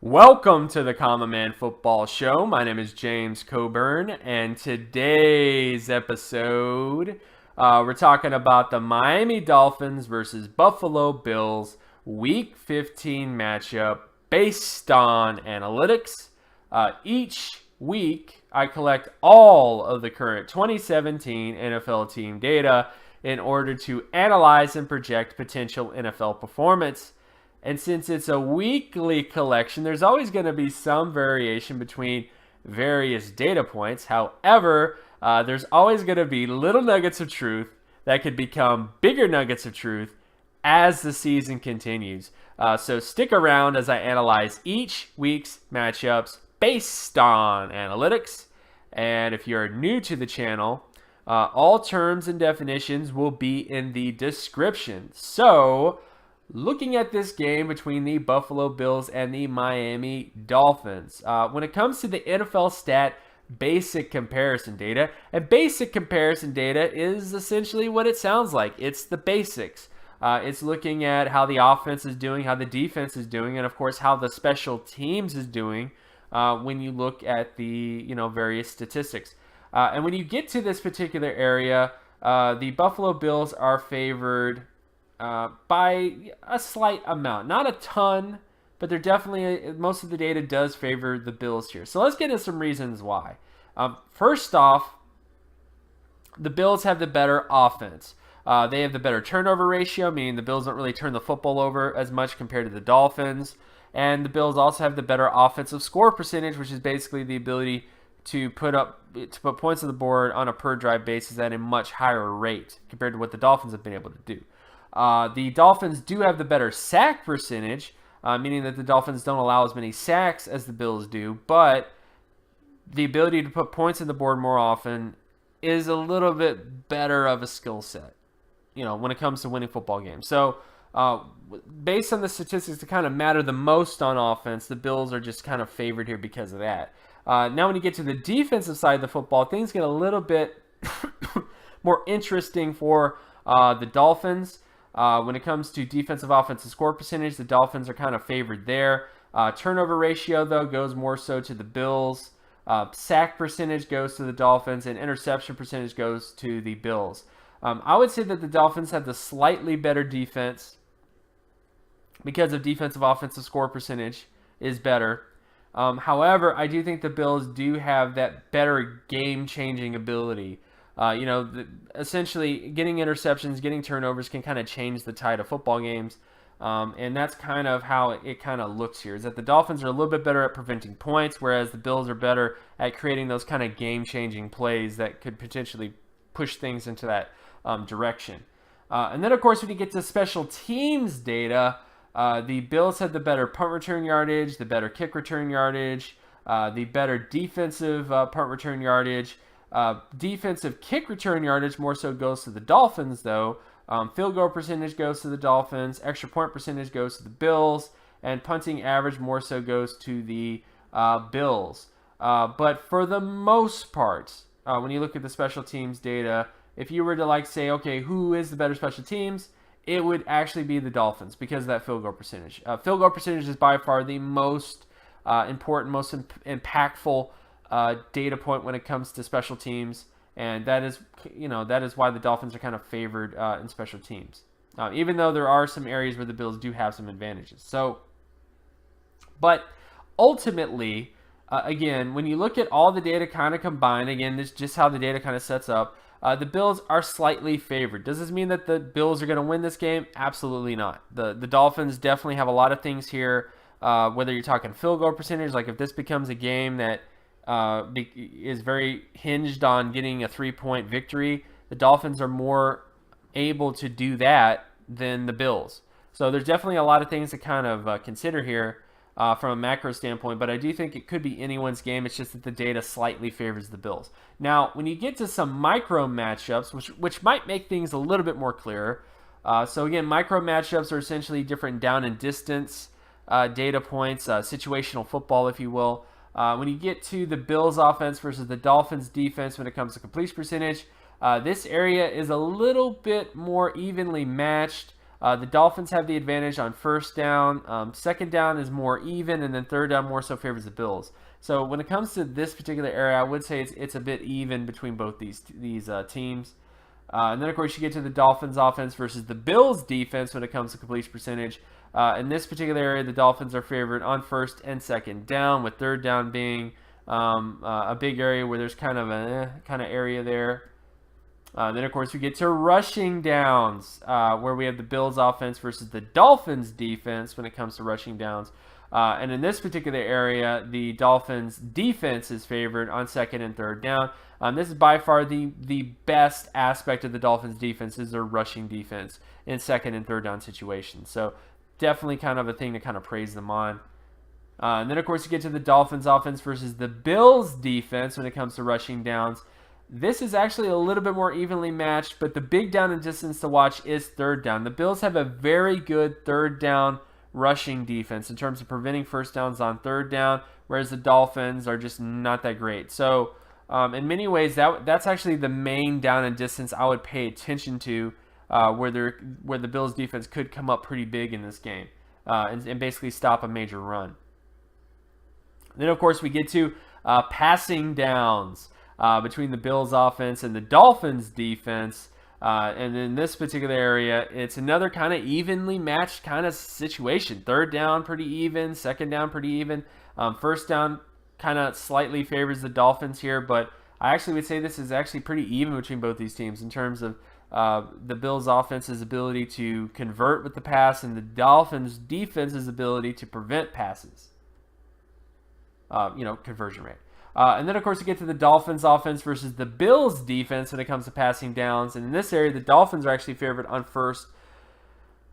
Welcome to the Common Man Football Show. My name is James Coburn, and today's episode, we're talking about the Miami Dolphins versus Buffalo Bills Week 15 matchup based on analytics. Each week, I collect all of the current 2017 NFL team data in order to analyze and project potential NFL performance. And since it's a weekly collection, there's always going to be some variation between various data points. However, there's always going to be little nuggets of truth that could become bigger nuggets of truth as the season continues. So stick around as I analyze each week's matchups based on analytics. And if you're new to the channel, all terms and definitions will be in the description. So, looking at this game between the Buffalo Bills and the Miami Dolphins, when it comes to the NFL stat basic comparison data, and basic comparison data is essentially what it sounds like. It's the basics. It's looking at how the offense is doing, how the defense is doing, and of course how the special teams is doing when you look at the various statistics. And when you get to this particular area, the Buffalo Bills are favored by a slight amount, not a ton, but they're definitely, most of the data does favor the Bills here. So let's get into some reasons why. First off, the Bills have the better offense. They have the better turnover ratio, meaning the Bills don't really turn the football over as much compared to the Dolphins. And the Bills also have the better offensive score percentage, which is basically the ability to put points on the board on a per drive basis at a much higher rate compared to what the Dolphins have been able to do. The Dolphins do have the better sack percentage, meaning that the Dolphins don't allow as many sacks as the Bills do, but the ability to put points on the board more often is a little bit better of a skill set, when it comes to winning football games. So, based on the statistics that kind of matter the most on offense, the Bills are just kind of favored here because of that. Now, when you get to the defensive side of the football, things get a little bit more interesting for the Dolphins. When it comes to defensive offensive score percentage, the Dolphins are kind of favored there. Turnover ratio, though, goes more so to the Bills. Sack percentage goes to the Dolphins, and interception percentage goes to the Bills. I would say that the Dolphins have the slightly better defense because of defensive offensive score percentage is better. However, I do think the Bills do have that better game-changing ability. Essentially getting interceptions, getting turnovers can kind of change the tide of football games. And that's kind of how it kind of looks here, is that the Dolphins are a little bit better at preventing points, whereas the Bills are better at creating those kind of game-changing plays that could potentially push things into that direction. And then, of course, when you get to special teams data, the Bills had the better punt return yardage, the better kick return yardage, the better defensive punt return yardage. Defensive kick return yardage more so goes to the Dolphins, though. Field goal percentage goes to the Dolphins. Extra point percentage goes to the Bills. And punting average more so goes to the Bills. But for the most part, when you look at the special teams data, if you were to say, okay, who is the better special teams? It would actually be the Dolphins because of that field goal percentage. Field goal percentage is by far the most important, most impactful data point when it comes to special teams, and that is why the Dolphins are kind of favored in special teams, even though there are some areas where the Bills do have some advantages. So, but ultimately, again, when you look at all the data kind of combined, again, this is just how the data kind of sets up. The Bills are slightly favored. Does this mean that the Bills are going to win this game? Absolutely not. The Dolphins definitely have a lot of things here. Whether you're talking field goal percentage, like if this becomes a game that is very hinged on getting a 3-point victory, the Dolphins are more able to do that than the Bills. So there's definitely a lot of things to kind of consider here from a macro standpoint, but I do think it could be anyone's game. It's just that the data slightly favors the Bills. Now, when you get to some micro matchups, which might make things a little bit more clear. So again, micro matchups are essentially different down and distance data points, situational football, if you will. When you get to the Bills offense versus the Dolphins defense when it comes to completion percentage, this area is a little bit more evenly matched. The Dolphins have the advantage on first down. Second down is more even, and then third down more so favors the Bills. So when it comes to this particular area, I would say it's a bit even between both these teams. And then, of course, you get to the Dolphins offense versus the Bills defense when it comes to completion percentage. In this particular area, the Dolphins are favored on first and second down, with third down being a big area where there's kind of a area there. Then, of course, we get to rushing downs, where we have the Bills offense versus the Dolphins defense when it comes to rushing downs. And in this particular area, the Dolphins defense is favored on second and third down. This is by far the best aspect of the Dolphins defense is their rushing defense in second and third down situations. So definitely kind of a thing to kind of praise them on. And then, of course, you get to the Dolphins offense versus the Bills defense when it comes to rushing downs. This is actually a little bit more evenly matched, but the big down and distance to watch is third down. The Bills have a very good third down rushing defense in terms of preventing first downs on third down, whereas the Dolphins are just not that great. So in many ways, that's actually the main down and distance I would pay attention to, where the Bills defense could come up pretty big in this game and basically stop a major run. Then, of course, we get to passing downs between the Bills offense and the Dolphins defense. And in this particular area, it's another kind of evenly matched kind of situation. Third down, pretty even. Second down, pretty even. First down kind of slightly favors the Dolphins here, but I actually would say this is actually pretty even between both these teams in terms of the Bills' offense's ability to convert with the pass and the Dolphins' defense's ability to prevent passes. Conversion rate. And then, of course, you get to the Dolphins offense versus the Bills defense when it comes to passing downs. And in this area, the Dolphins are actually favored on first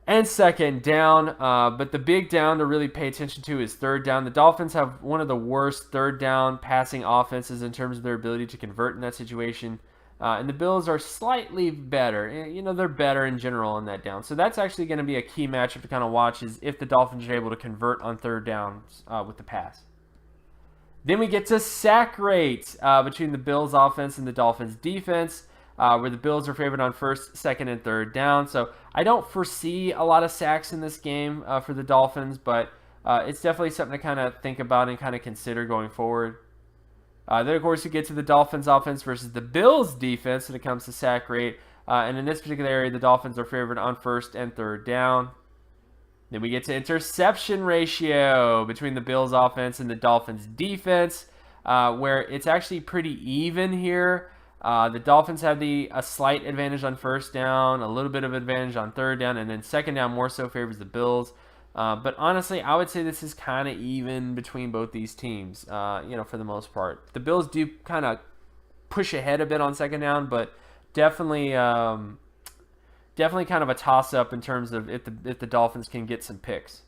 and second down. But the big down to really pay attention to is third down. The Dolphins have one of the worst third down passing offenses in terms of their ability to convert in that situation. And the Bills are slightly better. They're better in general on that down. So that's actually going to be a key matchup to kind of watch, is if the Dolphins are able to convert on third downs with the pass. Then we get to sack rate between the Bills offense and the Dolphins defense, where the Bills are favored on first, second, and third down. So I don't foresee a lot of sacks in this game for the Dolphins, but it's definitely something to kind of think about and kind of consider going forward. Then, of course, you get to the Dolphins offense versus the Bills defense when it comes to sack rate. And in this particular area, the Dolphins are favored on first and third down. Then we get to interception ratio between the Bills offense and the Dolphins defense, where it's actually pretty even here. The Dolphins have a slight advantage on first down, a little bit of advantage on third down, and then second down more so favors the Bills. But honestly, I would say this is kind of even between both these teams, for the most part. The Bills do kind of push ahead a bit on second down, but definitely kind of a toss-up in terms of if the Dolphins can get some picks.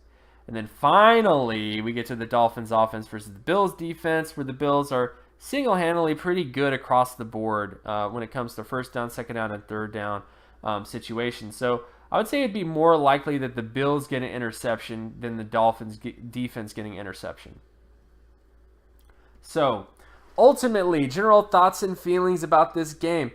And then finally, we get to the Dolphins offense versus the Bills defense, where the Bills are single-handedly pretty good across the board when it comes to first down, second down, and third down situations. So I would say it'd be more likely that the Bills get an interception than the Dolphins defense getting interception. So ultimately, general thoughts and feelings about this game.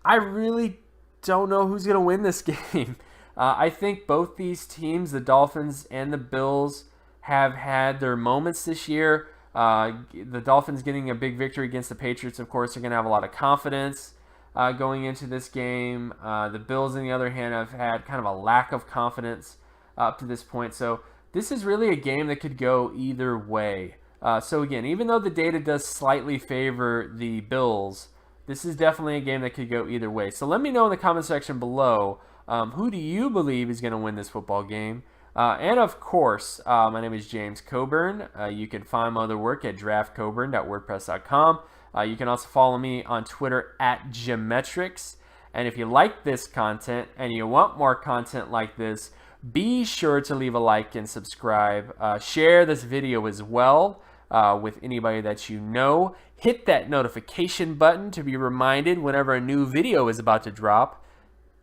I really don't know who's going to win this game. I think both these teams, the Dolphins and the Bills, have had their moments this year. The Dolphins getting a big victory against the Patriots, of course, are going to have a lot of confidence going into this game. The Bills, on the other hand, have had kind of a lack of confidence up to this point. So this is really a game that could go either way. So again, even though the data does slightly favor the Bills, this is definitely a game that could go either way. So let me know in the comment section below, who do you believe is going to win this football game? And of course, my name is James Coburn. You can find my other work at draftcoburn.wordpress.com. You can also follow me on Twitter at Geometrics. And if you like this content and you want more content like this, be sure to leave a like and subscribe. Share this video as well with anybody that you know. Hit that notification button to be reminded whenever a new video is about to drop.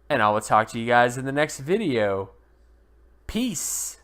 And I will talk to you guys in the next video. Peace.